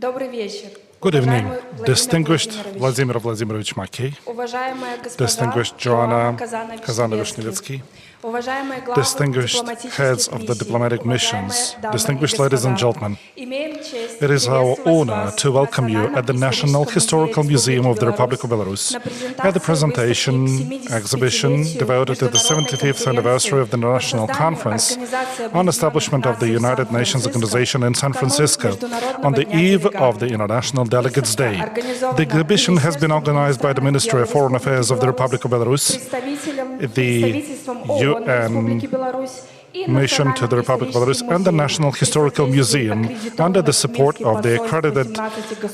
Good evening, distinguished Vladimir Vladimirovich Mackey, distinguished Joanna Kazanova-Shnevetsky, distinguished heads of the diplomatic missions, distinguished ladies and gentlemen, it is our honor to welcome you at the National Historical Museum of the Republic of Belarus at the presentation exhibition devoted to the 75th anniversary of the National Conference on Establishment of the United Nations Organization in San Francisco on the eve of the International Delegates' Day. The exhibition has been organized by the Ministry of Foreign Affairs of the Republic of Belarus, the UN mission to the Republic of Belarus, and the National Historical Museum under the support of the accredited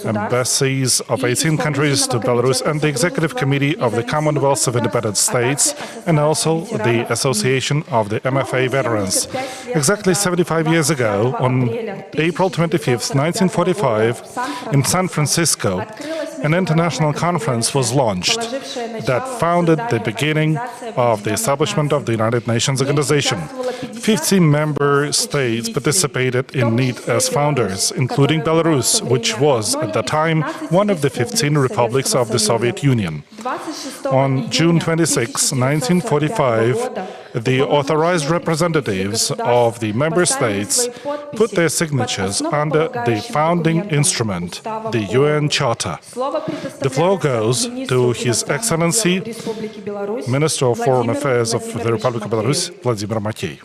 embassies of 18 countries to Belarus and the Executive Committee of the Commonwealth of Independent States and also the Association of the MFA Veterans. Exactly 75 years ago, on April 25th, 1945, in San Francisco, an international conference was launched that founded the beginning of the establishment of the United Nations Organization. 15 member states participated in it as founders, including Belarus, which was, at the time, one of the 15 republics of the Soviet Union. On June 26, 1945, the authorized representatives of the member states put their signatures under the founding instrument, the UN Charter. The floor goes to His Excellency, Minister of Foreign Affairs of the Republic of Belarus, Vladimir Mackey.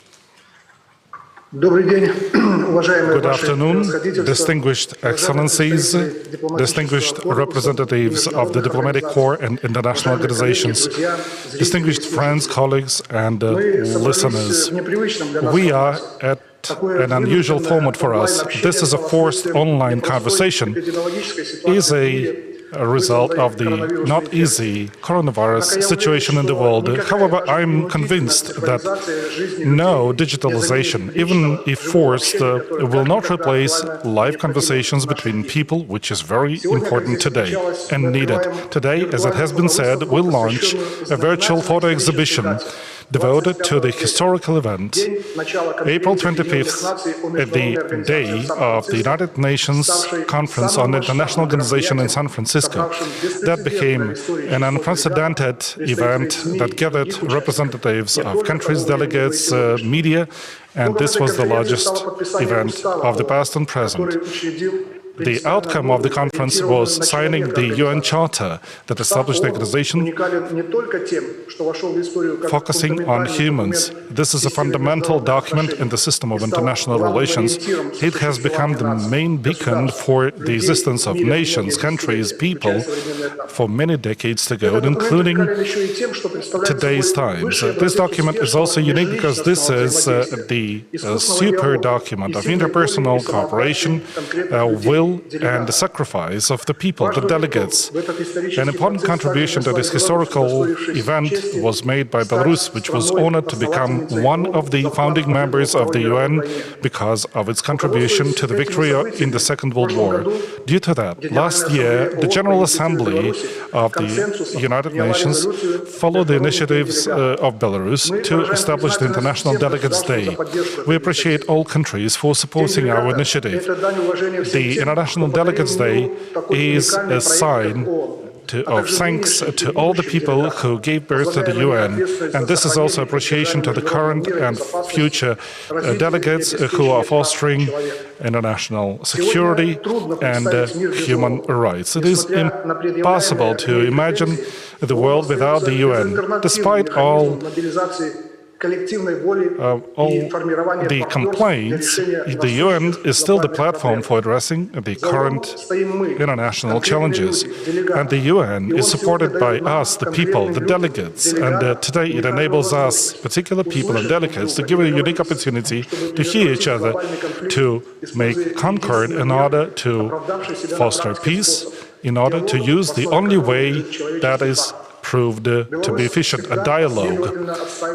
Good afternoon, distinguished excellencies, distinguished representatives of the diplomatic corps and international organizations, distinguished friends, colleagues, and listeners. We are at an unusual format for us. This is a forced online conversation. Is a result of the not easy coronavirus situation in the world. However, I'm convinced that no digitalization, even if forced, will not replace live conversations between people, which is very important today and needed. Today, as it has been said, we'll launch a virtual photo exhibition devoted to the historical event, April 25th, the day of the United Nations Conference on International Organization in San Francisco. That became an unprecedented event that gathered representatives of countries, delegates, media, and this was the largest event of the past and present. The outcome of the conference was signing the UN Charter that established the organization focusing on humans. This is a fundamental document in the system of international relations. It has become the main beacon for the existence of nations, countries, people for many decades to go, including today's times. This document is also unique because this is the super document of interpersonal cooperation, will and the sacrifice of the people, the delegates. An important contribution to this historical event was made by Belarus, which was honored to become one of the founding members of the UN because of its contribution to the victory in the Second World War. Due to that, last year, the General Assembly of the United Nations followed the initiatives of Belarus to establish the International Delegates' Day. We appreciate all countries for supporting our initiative. The International Delegates' Day is a sign of thanks to all the people who gave birth to the UN, and this is also appreciation to the current and future delegates who are fostering international security and human rights. It is impossible to imagine the world without the UN, despite all the complaints. The UN is still the platform for addressing the current international challenges. And the UN is supported by us, the people, the delegates. And today it enables us, particular people and delegates, to give a unique opportunity to hear each other, to make concord in order to foster peace, in order to use the only way that is proved to be efficient. A dialogue.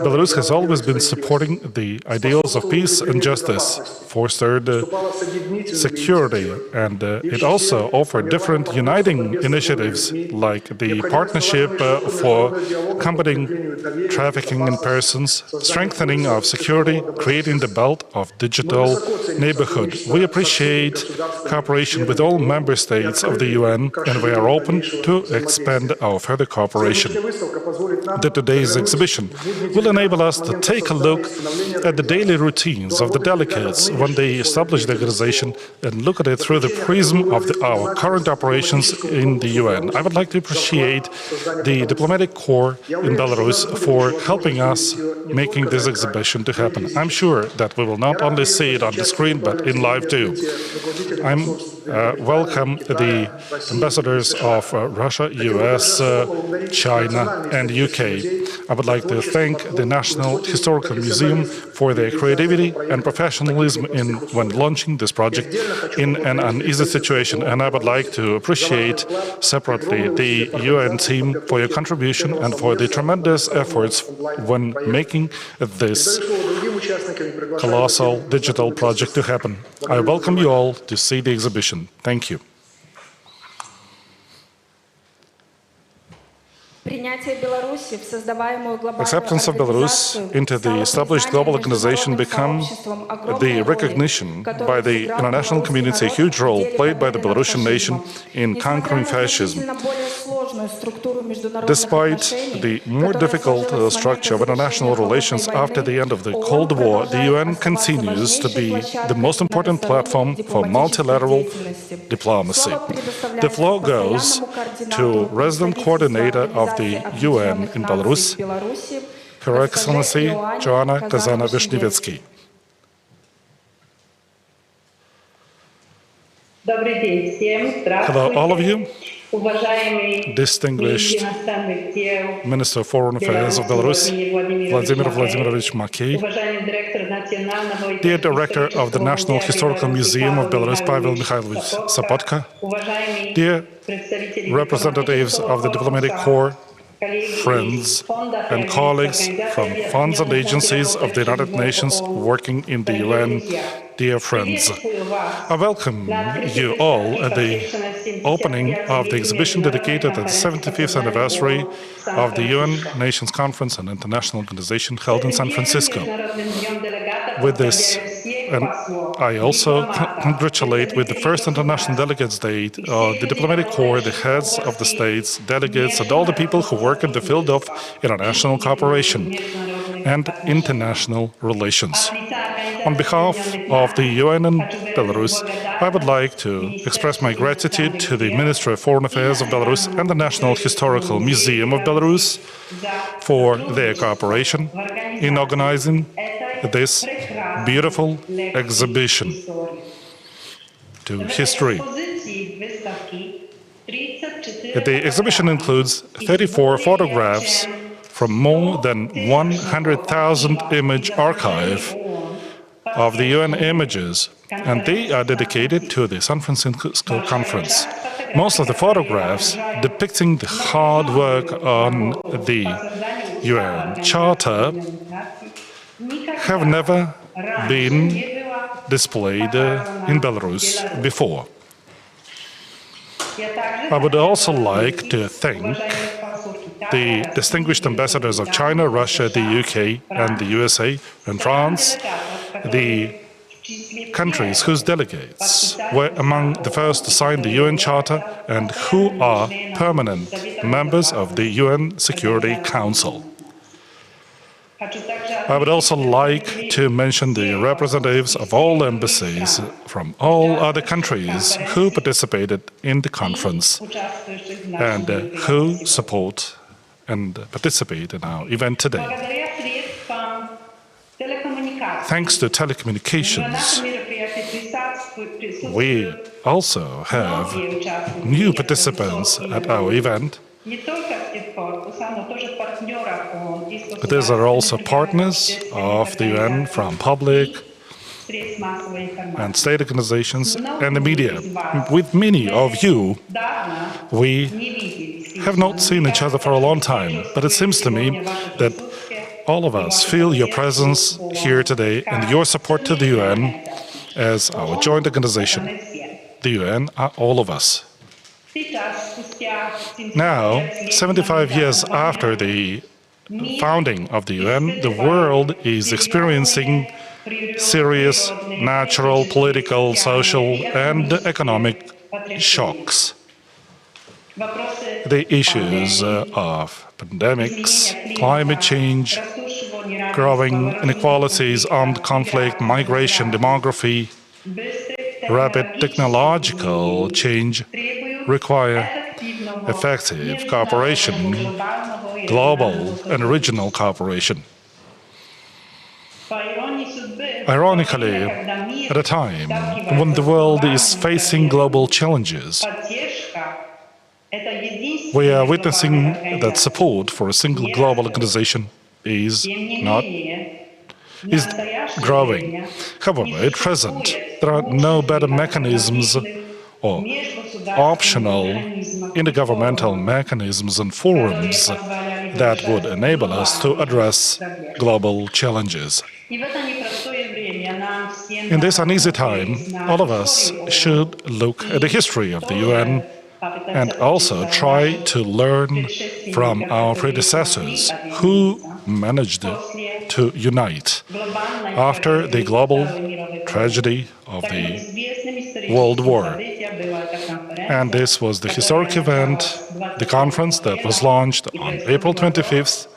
Belarus has always been supporting the ideals of peace and justice, fostered security, and it also offered different uniting initiatives like the Partnership for Combating Trafficking in Persons, strengthening of security, creating the belt of digital neighborhood. We appreciate cooperation with all member states of the UN, and we are open to expand our further cooperation. Today's exhibition will enable us to take a look at the daily routines of the delegates when they establish the organization and look at it through the prism of our current operations in the UN. I would like to appreciate the diplomatic corps in Belarus for helping us making this exhibition to happen. I'm sure that we will not only see it on the screen, but in live too. I'm welcome the ambassadors of Russia, US, China, and UK. I would like to thank the National Historical Museum for their creativity and professionalism when launching this project in an uneasy situation. And I would like to appreciate separately the UN team for your contribution and for the tremendous efforts when making this colossal digital project to happen. I welcome you all to see the exhibition. Thank you. Acceptance of Belarus into the established global organization become the recognition by the international community a huge role played by the Belarusian nation in conquering fascism. Despite the more difficult structure of international relations after the end of the Cold War, the UN continues to be the most important platform for multilateral diplomacy. The floor goes to Resident Coordinator of the UN in Belarus, Her Excellency Joanna Kazana-Vishnevetsky. Hello, all of you. Distinguished Minister of Foreign Affairs of Belarus, Vladimir Vladimirovich Makey, dear Director of the National Historical Museum of Belarus, Pavel Mikhailovich Sopotka, dear representatives of the diplomatic corps, friends and colleagues from funds and agencies of the United Nations working in the UN, dear friends. I welcome you all at the opening of the exhibition dedicated to the 75th anniversary of the UN Nations Conference, an international organization held in San Francisco. With this, and I also congratulate with the first International Delegates Day the diplomatic corps, the heads of the states, delegates, and all the people who work in the field of international cooperation and international relations. On behalf of the UN and Belarus, I would like to express my gratitude to the Ministry of Foreign Affairs of Belarus and the National Historical Museum of Belarus for their cooperation in organizing this beautiful exhibition to history. The exhibition includes 34 photographs from more than 100,000 image archive of the UN images, and they are dedicated to the San Francisco conference. Most of the photographs depicting the hard work on the UN Charter have never been displayed in Belarus before. I would also like to thank the distinguished ambassadors of China, Russia, the UK, and the USA, and France, the countries whose delegates were among the first to sign the UN Charter and who are permanent members of the UN Security Council. I would also like to mention the representatives of all embassies from all other countries who participated in the conference and who support and participate in our event today. Thanks to telecommunications, we also have new participants at our event. These are also partners of the UN from public and state organizations and the media. With many of you, we have not seen each other for a long time, but it seems to me that all of us feel your presence here today and your support to the UN as our joint organization. The UN are all of us. Now, 75 years after the founding of the UN, the world is experiencing serious natural, political, social, and economic shocks. The issues of pandemics, climate change, growing inequalities, armed conflict, migration, demography, rapid technological change require effective cooperation, global and regional cooperation. Ironically, at a time when the world is facing global challenges, we are witnessing that support for a single global organization is growing. However, at present, there are no better mechanisms or optional intergovernmental mechanisms and forums that would enable us to address global challenges. In this uneasy time, all of us should look at the history of the UN and also try to learn from our predecessors who managed to unite after the global tragedy of the World War. And this was the historic event, the conference that was launched on April 25th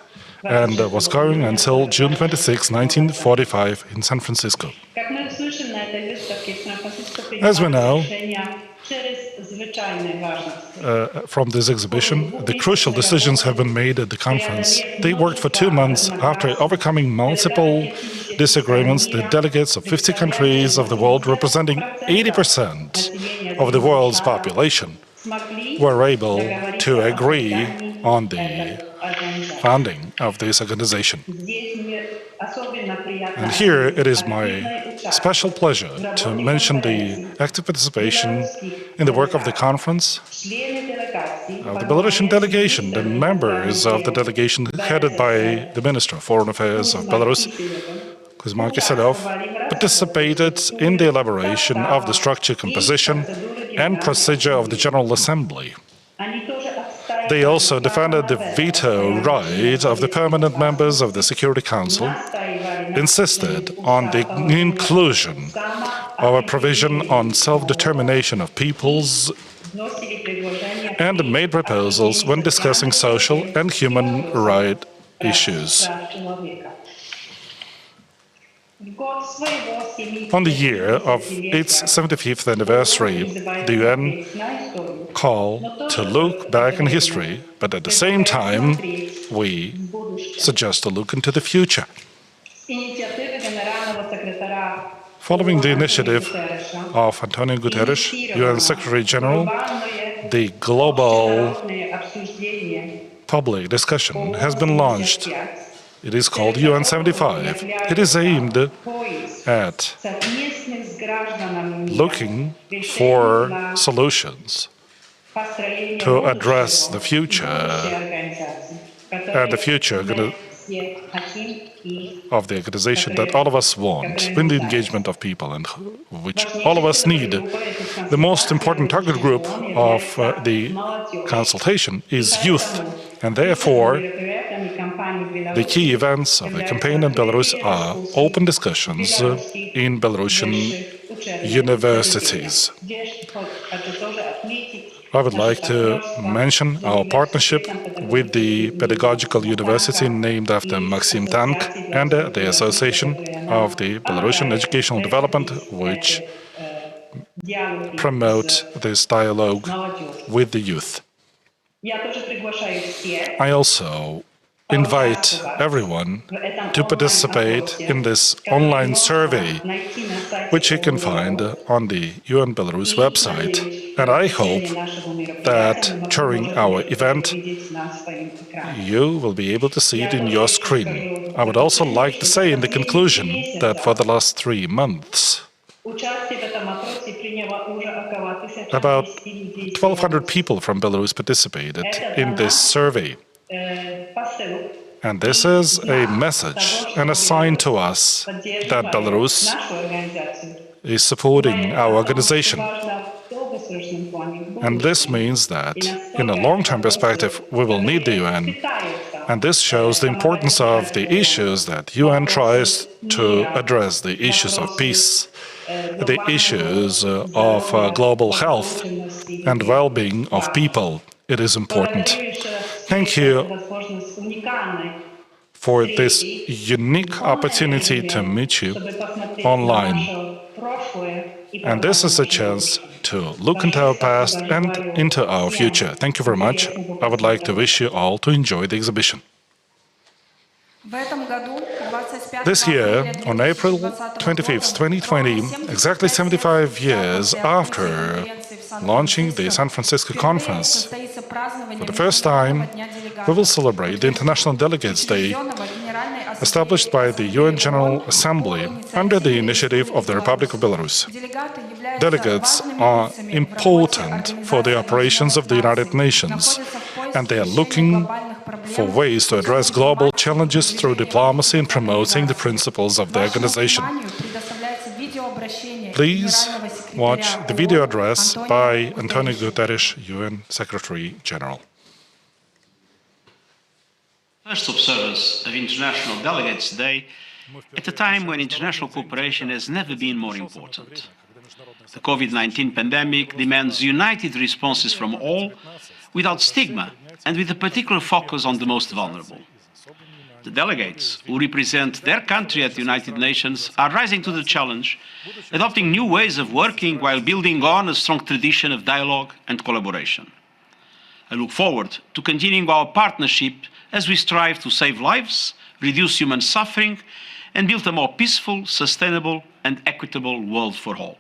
and was going until June 26, 1945 in San Francisco. As we know, from this exhibition, the crucial decisions have been made at the conference. They worked for 2 months. After overcoming multiple disagreements, the delegates of 50 countries of the world, representing 80% of the world's population, were able to agree on the founding of this organization. And here it is my special pleasure to mention the active participation in the work of the conference of the Belarusian delegation. The members of the delegation headed by the Minister of Foreign Affairs of Belarus, Kuzma Kiselov, participated in the elaboration of the structure, composition, and procedure of the General Assembly. They also defended the veto right of the permanent members of the Security Council, insisted on the inclusion of a provision on self-determination of peoples, and made proposals when discussing social and human rights issues. On the year of its 75th anniversary, the UN called to look back in history, but at the same time, we suggest to look into the future. Following the initiative of Antonio Guterres, UN Secretary General, the global public discussion has been launched. It is called UN 75. It is aimed at looking for solutions to address the future and the future of the organization that all of us want, with the engagement of people and which all of us need. The most important target group of the consultation is youth, and therefore the key events of the campaign in Belarus are open discussions in Belarusian universities. I would like to mention our partnership with the pedagogical university named after Maxim Tank and the Association of the Belarusian Educational Development, which promote this dialogue with the youth. I also invite everyone to participate in this online survey, which you can find on the UN Belarus website. And I hope that during our event, you will be able to see it in your screen. I would also like to say in the conclusion that for the last 3 months, About 1,200 people from Belarus participated in this survey. And this is a message and a sign to us that Belarus is supporting our organization. And this means that, in a long-term perspective, we will need the UN. And this shows the importance of the issues that UN tries to address, the issues of peace, the issues of global health and well-being of people. It is important. Thank you for this unique opportunity to meet you online. And this is a chance to look into our past and into our future. Thank you very much. I would like to wish you all to enjoy the exhibition. This year, on April 25th, 2020, exactly 75 years after launching the San Francisco conference, for the first time, we will celebrate the International Delegates Day, established by the UN General Assembly under the initiative of the Republic of Belarus. Delegates are important for the operations of the United Nations, and they are looking for ways to address global challenges through diplomacy and promoting the principles of the organization. Please watch the video address by Antonio Guterres, UN Secretary General. First observance of International Delegates Day at a time when international cooperation has never been more important. The COVID-19 pandemic demands united responses from all, without stigma and with a particular focus on the most vulnerable. The delegates who represent their country at the United Nations are rising to the challenge, adopting new ways of working while building on a strong tradition of dialogue and collaboration. I look forward to continuing our partnership as we strive to save lives, reduce human suffering, and build a more peaceful, sustainable, and equitable world for all.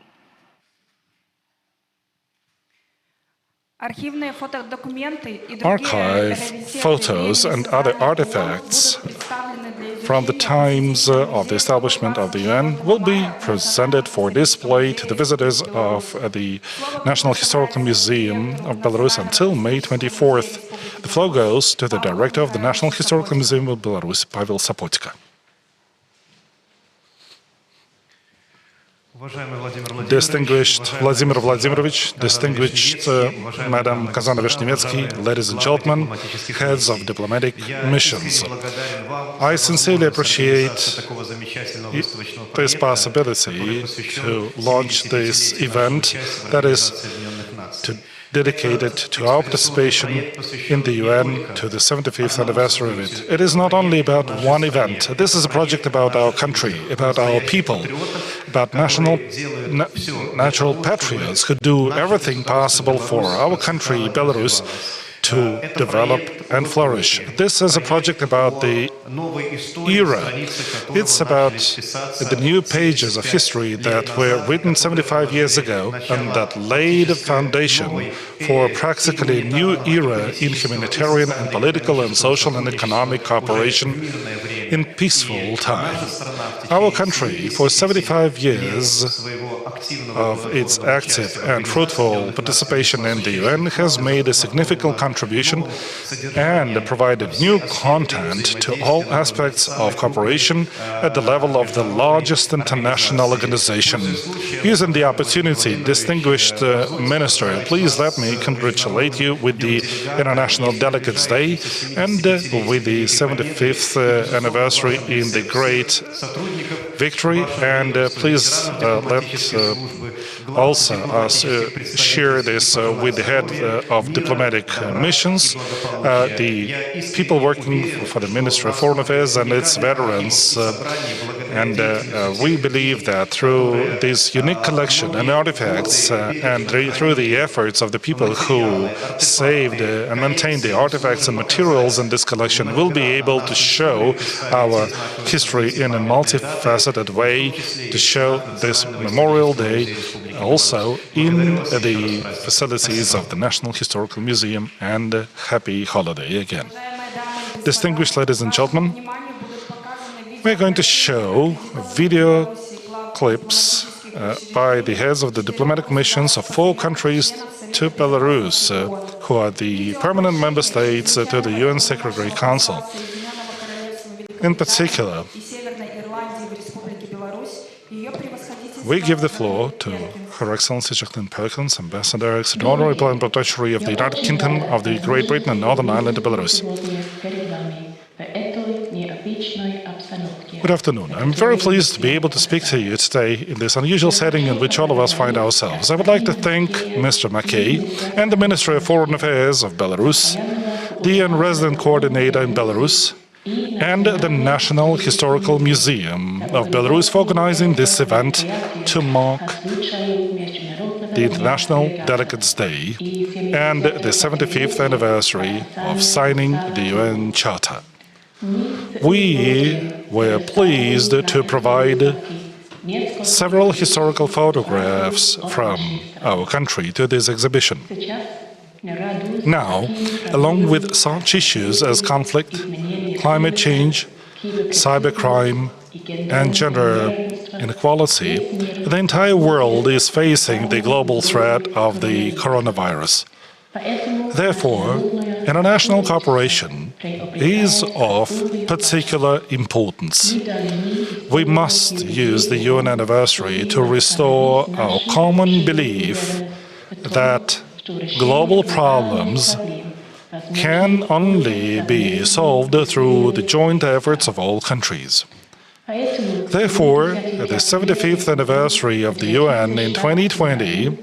Archive photos and other artifacts from the times of the establishment of the UN will be presented for display to the visitors of the National Historical Museum of Belarus until May 24th. The floor goes to the director of the National Historical Museum of Belarus, Pavel Sapotka. Distinguished Vladimir Vladimirovich, distinguished Madam Kazanowicz-Niemiecki, ladies and gentlemen, heads of diplomatic missions, I sincerely appreciate this possibility to launch this event that is dedicated to our participation in the UN to the 75th anniversary of it. It is not only about one event. This is a project about our country, about our people, about natural patriots who do everything possible for our country, Belarus, to develop and flourish. This is a project about the era. It's about the new pages of history that were written 75 years ago and that laid a foundation for practically a new era in humanitarian and political and social and economic cooperation in peaceful time. Our country, for 75 years of its active and fruitful participation in the UN, has made a significant contribution and provided new content to all aspects of cooperation at the level of the largest international organization. Using the opportunity, distinguished Minister, please let me congratulate you with the International Delegates Day and with the 75th anniversary in the great victory, and please let also us share this with the head of diplomatic missions, the people working for the Ministry of Foreign Affairs and its veterans. And we believe that through this unique collection and artifacts and through the efforts of the people who saved and maintained the artifacts and materials in this collection, we'll be able to show our history in a multifaceted way, to show this Memorial Day also in the facilities of the National Historical Museum, and happy holiday again. Distinguished ladies and gentlemen, we're going to show video clips by the heads of the diplomatic missions of 4 countries to Belarus, who are the permanent member states to the UN Secretary Council. In particular, we give the floor to Her Excellency Jacqueline Perkins, Ambassador, Extraordinary Plenipotentiary of the United Kingdom of the Great Britain and Northern Ireland of Belarus. Good afternoon. I'm very pleased to be able to speak to you today in this unusual setting in which all of us find ourselves. I would like to thank Mr. Mackay and the Ministry of Foreign Affairs of Belarus, the UN Resident Coordinator in Belarus, and the National Historical Museum of Belarus for organizing this event to mark the International Delegates' Day and the 75th anniversary of signing the UN Charter. We were pleased to provide several historical photographs from our country to this exhibition. Now, along with such issues as conflict, climate change, cybercrime, and gender inequality, the entire world is facing the global threat of the coronavirus. Therefore, international cooperation is of particular importance. We must use the UN anniversary to restore our common belief that global problems can only be solved through the joint efforts of all countries. Therefore, the 75th anniversary of the UN in 2020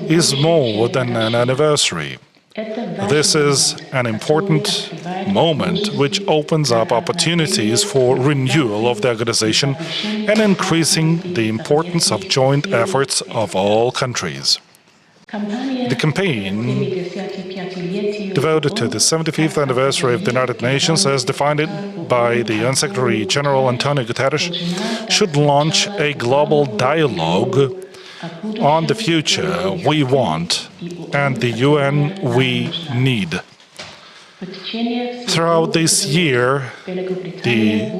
is more than an anniversary. This is an important moment which opens up opportunities for renewal of the organization and increasing the importance of joint efforts of all countries. The campaign devoted to the 75th anniversary of the United Nations, as defined by the UN Secretary General Antonio Guterres, should launch a global dialogue on the future we want and the UN we need. Throughout this year, the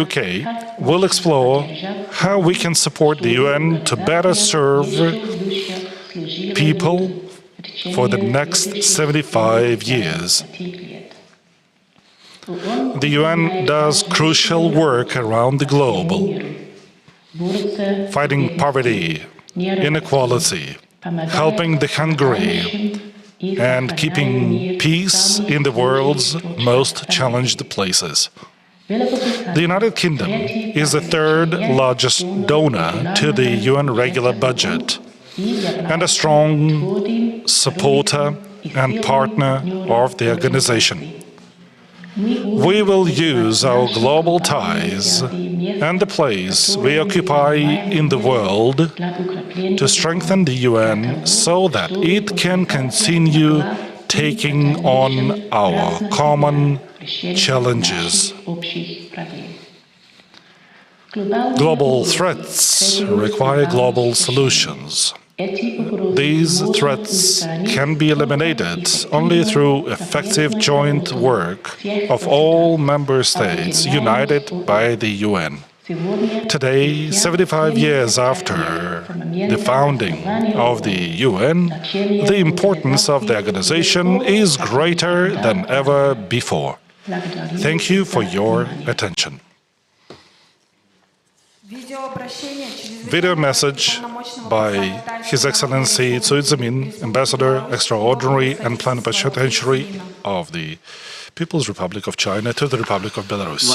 UK will explore how we can support the UN to better serve people for the next 75 years. The UN does crucial work around the globe, fighting poverty, inequality, helping the hungry, and keeping peace in the world's most challenged places. The United Kingdom is the third largest donor to the UN regular budget and a strong supporter and partner of the organization. We will use our global ties and the place we occupy in the world to strengthen the UN so that it can continue taking on our common challenges. Global threats require global solutions. These threats can be eliminated only through effective joint work of all member states united by the UN. Today, 75 years after the founding of the UN, the importance of the organization is greater than ever before. Thank you for your attention. Video message by His Excellency Cui Zimin, Ambassador, Extraordinary and Plenipotentiary of the People's Republic of China to the Republic of Belarus.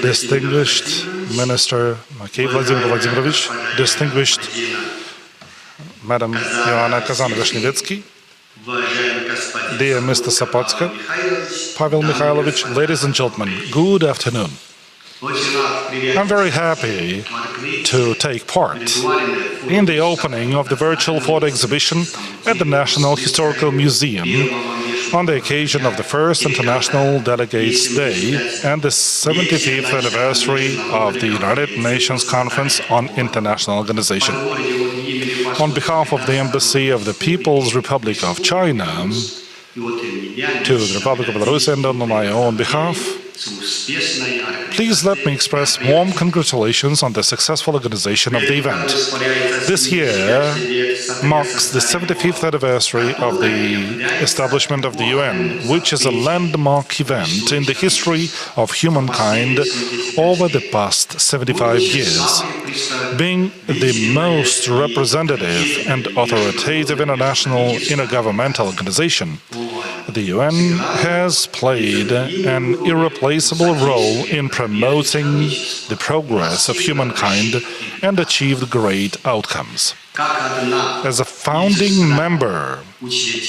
Distinguished Minister Mackay Vladimir Vladimirovich, distinguished Madam Joanna Kazan-Vishnevetsky, dear Mr. Sapotska, Pavel Mikhailovich, ladies and gentlemen, good afternoon. I'm very happy to take part in the opening of the virtual photo exhibition at the National Historical Museum on the occasion of the first International Delegates' Day and the 75th anniversary of the United Nations Conference on International Organization. On behalf of the Embassy of the People's Republic of China to the Republic of Belarus and on my own behalf, Please let me express warm congratulations on the successful organization of the event. This year marks the 75th anniversary of the establishment of the UN, which is a landmark event in the history of humankind over the past 75 years. Being the most representative and authoritative international intergovernmental organization, the UN has played an irreplaceable role in promoting the progress of humankind and achieved great outcomes. As a founding member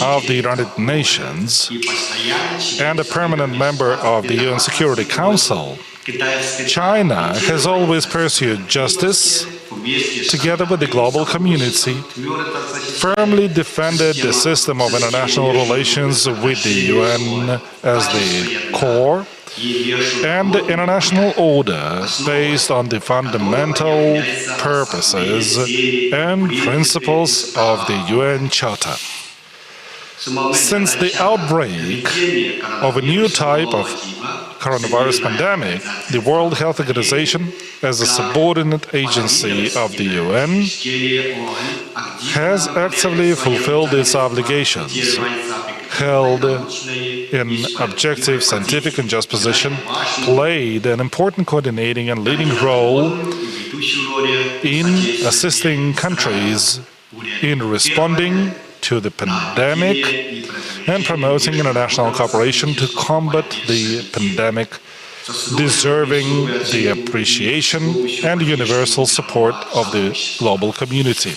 of the United Nations and a permanent member of the UN Security Council, China has always pursued justice together with the global community, firmly defended the system of international relations with the UN as the core, and the international order based on the fundamental purposes and principles of the UN Charter. Since the outbreak of a new type of coronavirus pandemic, the World Health Organization, as a subordinate agency of the UN, has actively fulfilled its obligations, held in objective, scientific and just position, played an important coordinating and leading role in assisting countries in responding to the pandemic and promoting international cooperation to combat the pandemic, deserving the appreciation and universal support of the global community.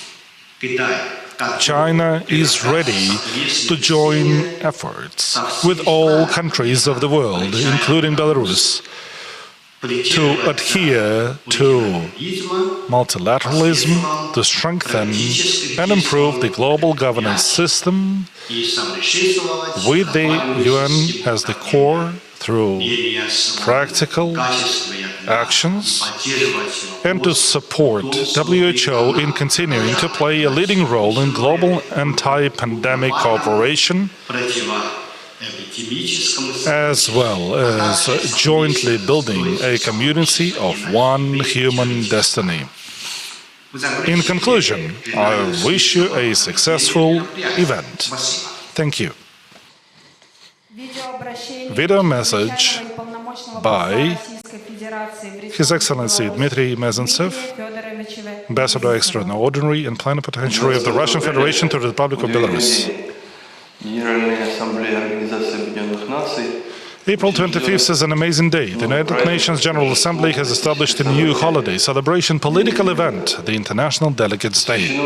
China is ready to join efforts with all countries of the world, including Belarus, to adhere to multilateralism, to strengthen and improve the global governance system with the UN as the core through practical actions, and to support WHO in continuing to play a leading role in global anti-pandemic cooperation, as well as jointly building a community of one human destiny. In conclusion, I wish you a successful event. Thank you. Video message by His Excellency Dmitry Mezentsev, Ambassador Extraordinary and Plenipotentiary of the Russian Federation to the Republic of Belarus. April 25th is an amazing day. The United Nations General Assembly has established a new holiday celebration political event, the International Delegates' Day.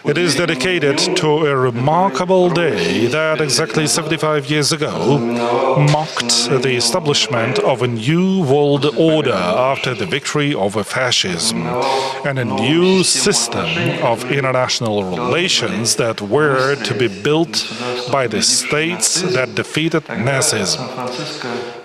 It is dedicated to a remarkable day that exactly 75 years ago marked the establishment of a new world order after the victory over fascism and a new system of international relations that were to be built by the states that defeated Nazism.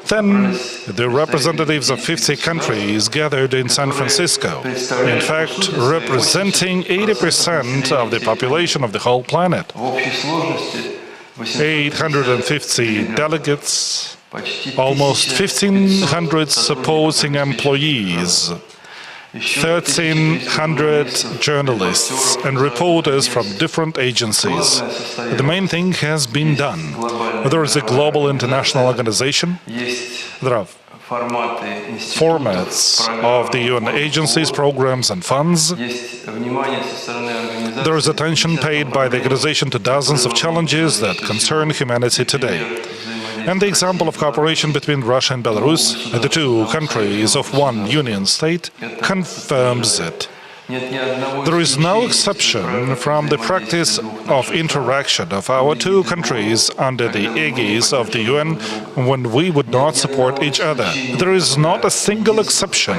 Then, the representatives of 50 countries gathered in San Francisco, in fact, representing 80% of the population of the whole planet. 850 delegates, almost 1,500 supporting employees, 1,300 journalists and reporters from different agencies. The main thing has been done. There is a global international organization. There are formats of the UN agencies, programs and funds. There is attention paid by the organization to dozens of challenges that concern humanity today. And the example of cooperation between Russia and Belarus, the two countries of one union state, confirms it. There is no exception from the practice of interaction of our two countries under the aegis of the UN when we would not support each other. There is not a single exception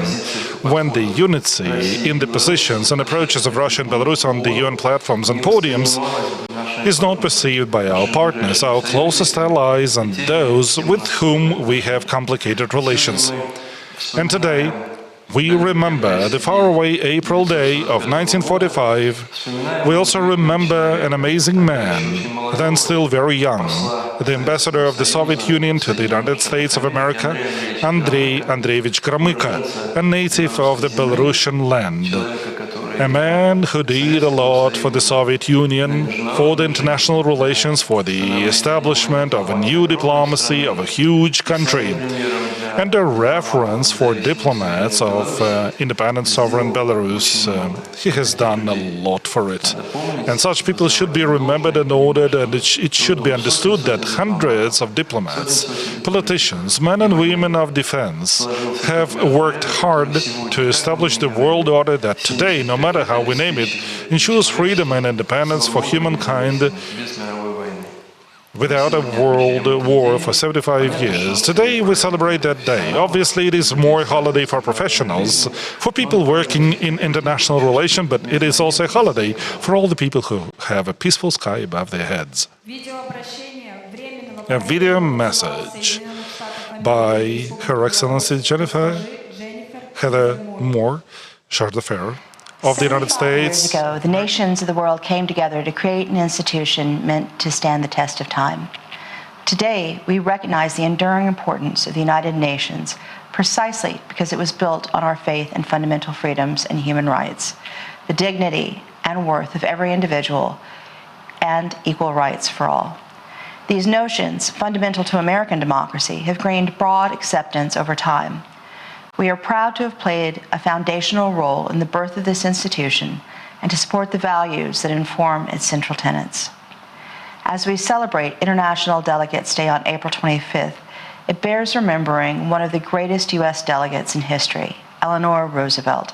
when the unity in the positions and approaches of Russia and Belarus on the UN platforms and podiums is not perceived by our partners, our closest allies, and those with whom we have complicated relations. And today, We remember the faraway April day of 1945. We also remember an amazing man, then still very young, the ambassador of the Soviet Union to the United States of America, Andrei Andreevich Gromyko, a native of the Belarusian land. A man who did a lot for the Soviet Union, for the international relations, for the establishment of a new diplomacy of a huge country, and a reference for diplomats of independent sovereign Belarus. He has done a lot for it. And such people should be remembered and honored, and it should be understood that hundreds of diplomats, politicians, men and women of defense have worked hard to establish the world order that today, no matter how we name it, ensures freedom and independence for humankind without a world war for 75 years. Today we celebrate that day. Obviously it is more a holiday for professionals, for people working in international relations, but it is also a holiday for all the people who have a peaceful sky above their heads. A video message by Her Excellency Jennifer Heather Moore, Charge d'Affaires of the United States. Years ago, the nations of the world came together to create an institution meant to stand the test of time. Today, we recognize the enduring importance of the United Nations precisely because it was built on our faith in fundamental freedoms and human rights, the dignity and worth of every individual, and equal rights for all. These notions, fundamental to American democracy, have gained broad acceptance over time. We are proud to have played a foundational role in the birth of this institution and to support the values that inform its central tenets. As we celebrate International Delegates Day on April 25th, it bears remembering one of the greatest U.S. delegates in history, Eleanor Roosevelt.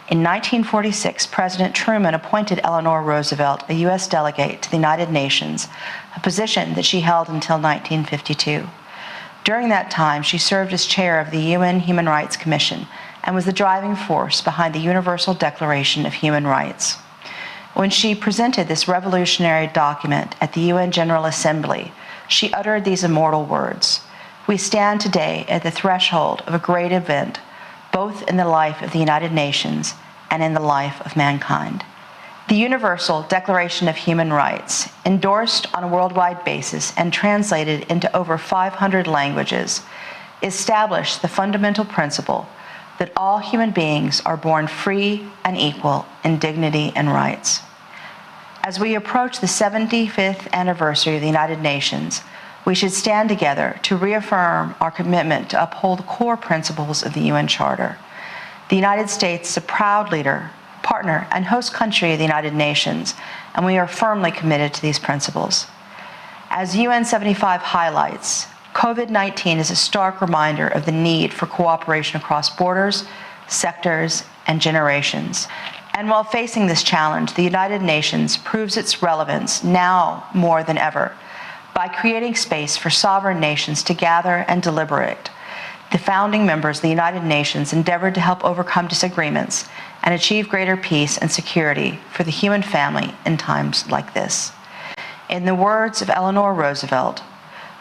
In 1946, President Truman appointed Eleanor Roosevelt a U.S. delegate to the United Nations, a position that she held until 1952. During that time, she served as chair of the UN Human Rights Commission and was the driving force behind the Universal Declaration of Human Rights. When she presented this revolutionary document at the UN General Assembly, she uttered these immortal words: "We stand today at the threshold of a great event, both in the life of the United Nations and in the life of mankind." The Universal Declaration of Human Rights, endorsed on a worldwide basis and translated into over 500 languages, established the fundamental principle that all human beings are born free and equal in dignity and rights. As we approach the 75th anniversary of the United Nations, we should stand together to reaffirm our commitment to uphold the core principles of the UN Charter. The United States is a proud leader, partner, and host country of the United Nations, and we are firmly committed to these principles. As UN 75 highlights, COVID-19 is a stark reminder of the need for cooperation across borders, sectors, and generations. And while facing this challenge, the United Nations proves its relevance now more than ever by creating space for sovereign nations to gather and deliberate. The founding members of the United Nations endeavored to help overcome disagreements and achieve greater peace and security for the human family in times like this. In the words of Eleanor Roosevelt,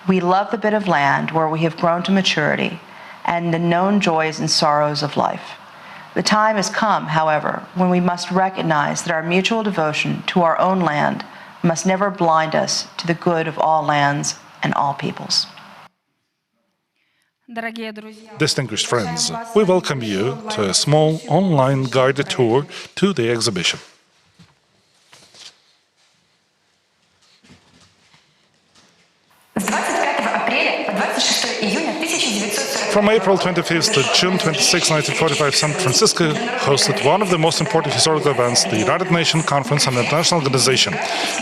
"We love the bit of land where we have grown to maturity and the known joys and sorrows of life." The time has come, however, when we must recognize that our mutual devotion to our own land must never blind us to the good of all lands and all peoples. Distinguished friends, we welcome you to a small online guided tour to the exhibition. From April 25th to June 26, 1945, San Francisco hosted one of the most important historical events, the United Nations Conference on International Organization.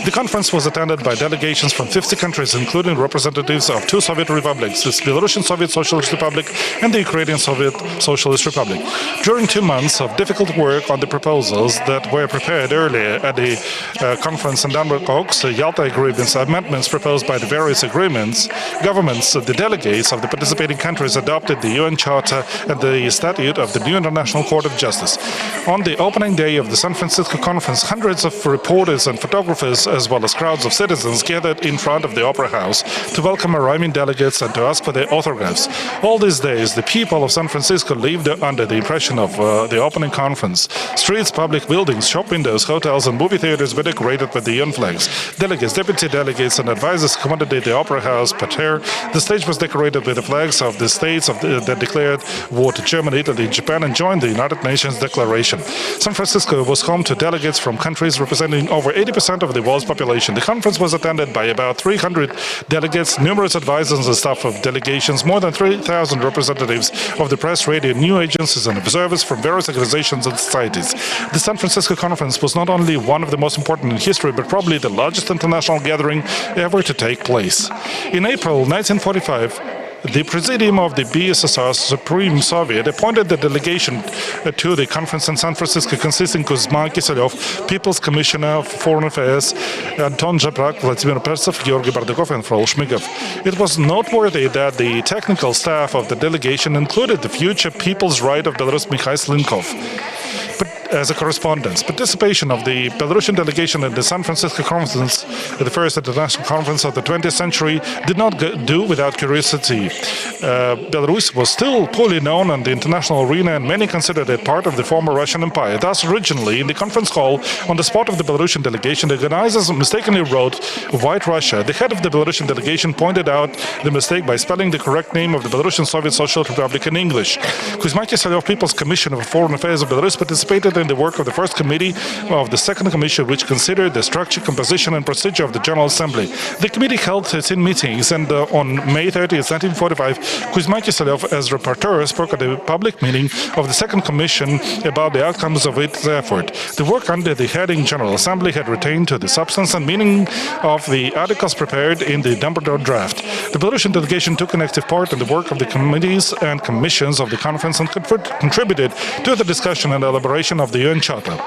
The conference was attended by delegations from 50 countries, including representatives of 2 Soviet republics, the Belarusian Soviet Socialist Republic and the Ukrainian Soviet Socialist Republic. During 2 months of difficult work on the proposals that were prepared earlier at the conference in Denmark Oaks, Yalta Agreements, amendments proposed by the various agreements, governments, the delegates of the participating countries adopted adopted the UN Charter and the Statute of the new International Court of Justice. On the opening day of the San Francisco conference, hundreds of reporters and photographers, as well as crowds of citizens, gathered in front of the Opera House to welcome arriving delegates and to ask for their autographs. All these days, the people of San Francisco lived under the impression of the opening conference. Streets, public buildings, shop windows, hotels, and movie theaters were decorated with the UN flags. Delegates, deputy delegates, and advisors commanded the Opera House parterre. The stage was decorated with the flags of the states that declared war to Germany, Italy, Japan, and joined the United Nations Declaration. San Francisco was home to delegates from countries representing over 80% of the world's population. The conference was attended by about 300 delegates, numerous advisors and staff of delegations, more than 3,000 representatives of the press, radio, new agencies, and observers from various organizations and societies. The San Francisco conference was not only one of the most important in history, but probably the largest international gathering ever to take place. In April 1945, the Presidium of the BSSR Supreme Soviet appointed the delegation to the conference in San Francisco, consisting of Kuzma Kiselyov, People's Commissioner for Foreign Affairs, Anton Zhabrak, Vladimir Pertsov, Georgy Bardakov, and Frol Shmygov. It was noteworthy that the technical staff of the delegation included the future People's Right of Belarus Mikhail Slinkov. But as a correspondence, participation of the Belarusian delegation at the San Francisco conference, the first international conference of the 20th century, did not do without curiosity. Belarus was still poorly known on the international arena, and many considered it part of the former Russian Empire. Thus, originally, in the conference hall, on the spot of the Belarusian delegation, the organizers mistakenly wrote White Russia. The head of the Belarusian delegation pointed out the mistake by spelling the correct name of the Belarusian Soviet Social Republic in English. Kuzma Kiselyov, People's Commissioner for Foreign Affairs of Belarus, participated in the work of the first committee of the second commission, which considered the structure, composition, and procedure of the General Assembly. The committee held 13 meetings, and on May 30th, 1945, Kuzma Kiselyov, as rapporteur, spoke at a public meeting of the second commission about the outcomes of its effort. The work under the heading General Assembly had retained to the substance and meaning of the articles prepared in the numbered draft. The Belarusian delegation took an active part in the work of the committees and commissions of the conference and contributed to the discussion and elaboration of the UN Charter.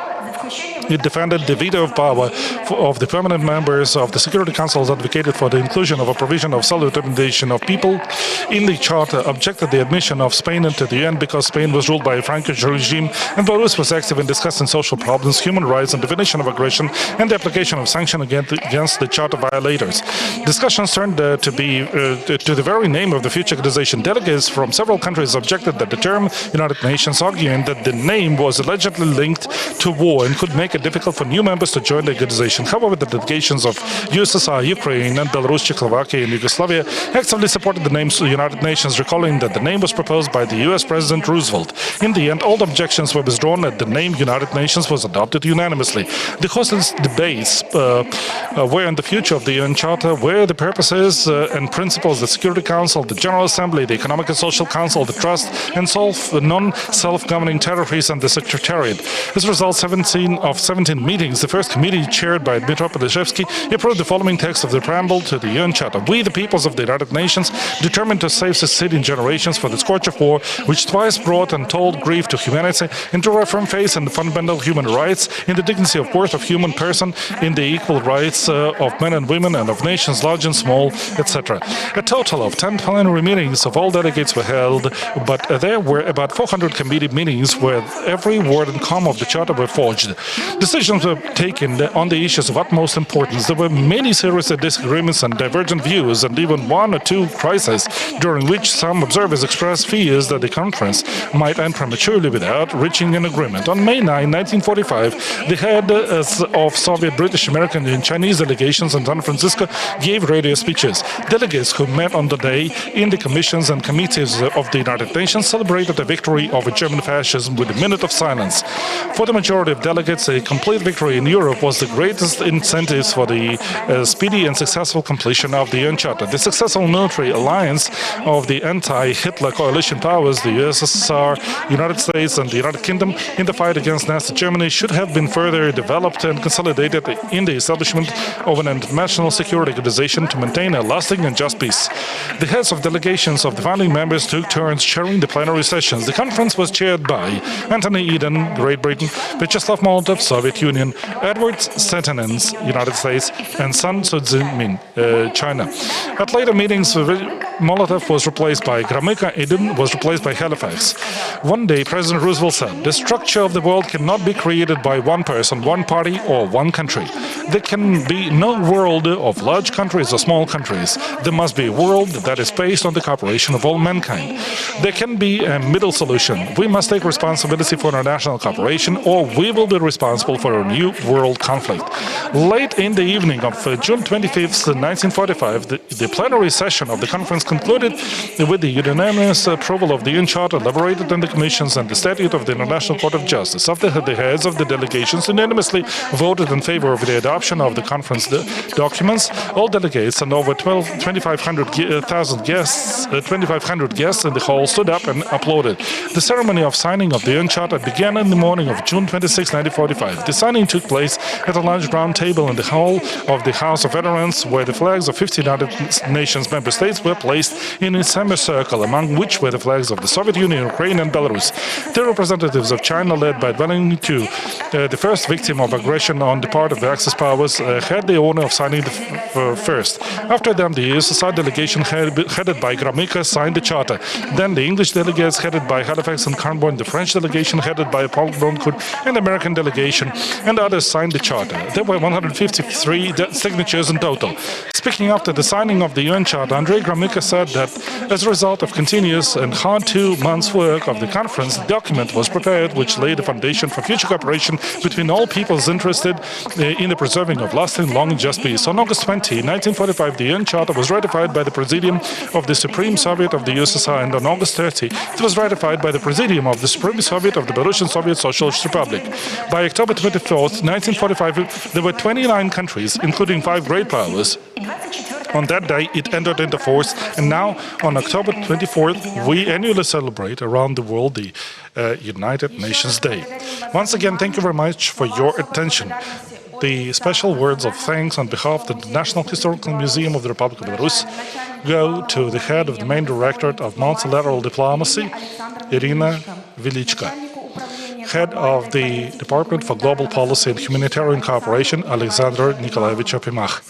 It defended the veto of power of the permanent members of the Security Council, advocated for the inclusion of a provision of self-determination of people in the Charter, objected the admission of Spain into the UN because Spain was ruled by a Frankish regime, and Belarus was active in discussing social problems, human rights, and definition of aggression, and the application of sanctions against the Charter violators. Discussions turned to the very name of the future organization. Delegates from several countries objected that the term United Nations, arguing that the name was allegedly linked to war and could make it difficult for new members to join the organization. However, the delegations of USSR, Ukraine, and Belarus, Czechoslovakia, and Yugoslavia actively supported the name United Nations, recalling that the name was proposed by the US President Roosevelt. In the end, all the objections were withdrawn and the name United Nations was adopted unanimously. The hostess debates were on the future of the UN Charter, where the purposes and principles, the Security Council, the General Assembly, the Economic and Social Council, the Trust, and non-self-governing territories, and the Secretariat. As a result, 17 meetings, the first committee, chaired by Dmitro Polishevsky, approved the following text of the preamble to the UN Charter. We, the peoples of the United Nations, determined to save succeeding generations for the scourge of war, which twice brought untold grief to humanity, and to reaffirm faith in the fundamental human rights, in the dignity of worth of human person, in the equal rights of men and women, and of nations large and small, etc. A total of 10 plenary meetings of all delegates were held, but there were about 400 committee meetings where every word and comma of the Charter were forged. Decisions were taken on the issues of utmost importance. There were many serious disagreements and divergent views, and even one or two crises, during which some observers expressed fears that the conference might end prematurely without reaching an agreement. On May 9, 1945, the heads of Soviet, British, American, and Chinese delegations in San Francisco gave radio speeches. Delegates who met on the day in the commissions and committees of the United Nations celebrated the victory over German fascism with a minute of silence. For the majority of delegates, a complete victory in Europe was the greatest incentive for the speedy and successful completion of the UN Charter. The successful military alliance of the anti-Hitler coalition powers, the USSR, United States, and the United Kingdom, in the fight against Nazi Germany should have been further developed and consolidated in the establishment of an international security organization to maintain a lasting and just peace. The heads of delegations of the founding members took turns chairing the plenary sessions. The conference was chaired by Anthony Eden, Great Britain, Vyacheslav Molotov, Soviet Union, Edward Stetanins, United States, and Sun Tzu-min, China. At later meetings, Molotov was replaced by Gromyko, Eden was replaced by Halifax. One day, President Roosevelt said, "The structure of the world cannot be created by one person, one party, or one country. There can be no world of large countries or small countries. There must be a world that is based on the cooperation of all mankind. There can be a middle solution. We must take responsibility for international cooperation, or we will be responsible for a new world conflict." Late in the evening of June 25th, 1945, the plenary session of the conference concluded with the unanimous approval of the UN Charter elaborated in the commissions and the statute of the International Court of Justice. After the heads of the delegations unanimously voted in favor of the adoption of the conference documents, all delegates and over 2,500 guests in the hall stood up and applauded. The ceremony of signing of the UN Charter began in the morning of June 26, 1945. The signing took place at a large round table in the hall of the House of Veterans, where the flags of 50 United Nations member states were placed in a semicircle, among which were the flags of the Soviet Union, Ukraine, and Belarus. The representatives of China, led by Dwelling II, the first victim of aggression on the part of the Axis powers, had the honor of signing first. After them, the USSR delegation headed by Gromyko signed the charter. Then the English delegates headed by Halifax and Carnborn, the French delegation headed by Paul Broncourt, and the American delegation and others signed the charter. There were 153 signatures in total. Speaking after the signing of the UN Charter, Andrei Gromyko said that as a result of continuous and hard 2 months' work of the conference, the document was prepared which laid the foundation for future cooperation between all peoples interested in the preserving of lasting, long and just peace. On August 20, 1945, the UN Charter was ratified by the Presidium of the Supreme Soviet of the USSR, and on August 30, it was ratified by the Presidium of the Supreme Soviet of the Belarusian Soviet Socialist Republic. By October 24, 1945, there were 29 countries, including 5 great powers. On that day, it entered into force, and now, on October 24th, we annually celebrate around the world the United Nations Day. Once again, thank you very much for your attention. The special words of thanks on behalf of the National Historical Museum of the Republic of Belarus go to the head of the main directorate of multilateral diplomacy, Irina Velichko, head of the Department for Global Policy and Humanitarian Cooperation, Alexander Nikolaevich Opimach,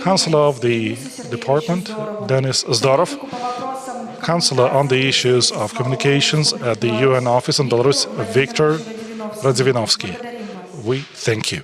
Counselor of the Department, Denis Zdorov, Counselor on the issues of communications at the UN office in Belarus, Viktor Radzivinovsky. We thank you.